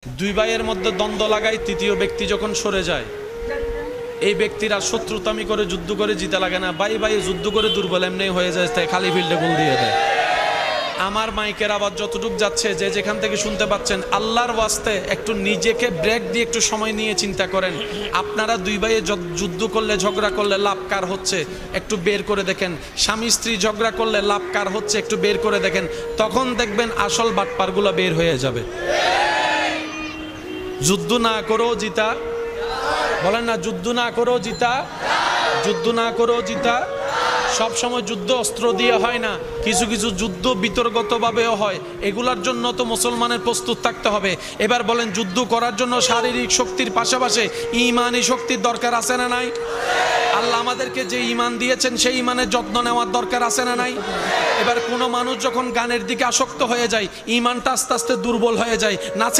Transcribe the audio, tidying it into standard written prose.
দুই ভাইয়ের মধ্যে দ্বন্দ্ব লাগায়, তৃতীয় ব্যক্তি যখন সরে যায়, এই ব্যক্তিরা শত্রুতামি করে যুদ্ধ করে জিতে লাগে না, ভাই ভাই যুদ্ধ করে দুর্বল এমনি হয়ে যায়, তাই খালি ফিল্ডে গোল দিয়ে দেয়। আমার মাইকের আওয়াজ যতটুক যাচ্ছে, যে যেখান থেকে শুনতে পাচ্ছেন, আল্লাহর ওয়াস্তে একটু নিজেকে ব্রেক দিয়ে একটু সময় নিয়ে চিন্তা করেন। আপনারা দুই ভাইয়ে যুদ্ধ করলে, ঝগড়া করলে লাভ কার হচ্ছে একটু বের করে দেখেন। স্বামী স্ত্রী ঝগড়া করলে লাভ কার হচ্ছে একটু বের করে দেখেন। তখন দেখবেন আসল বাটপারগুলো বের হয়ে যাবে। যুদ্ধ না করেও জিতা, বলেন না, যুদ্ধ না করেও জিতা, যুদ্ধ না করেও জিতা। সব সময় যুদ্ধ অস্ত্র দিয়ে হয় না, কিছু কিছু যুদ্ধ বিতর্কতভাবেও হয়। এগুলার জন্য তো মুসলমানের প্রস্তুত থাকতে হবে। এবার বলেন, যুদ্ধ করার জন্য শারীরিক শক্তির পাশাপাশি ঈমানি শক্তির দরকার আছে না নাই? আল্লাহ আমাদেরকে যে ঈমান দিয়েছেন সেই ঈমানের যত্ন নেওয়ার দরকার আছে না নাই? এবার কোনো মানুষ যখন গানের দিকে আসক্ত হয়ে যায়, ঈমানটা আস্তে আস্তে দুর্বল হয়ে যায়, নাচে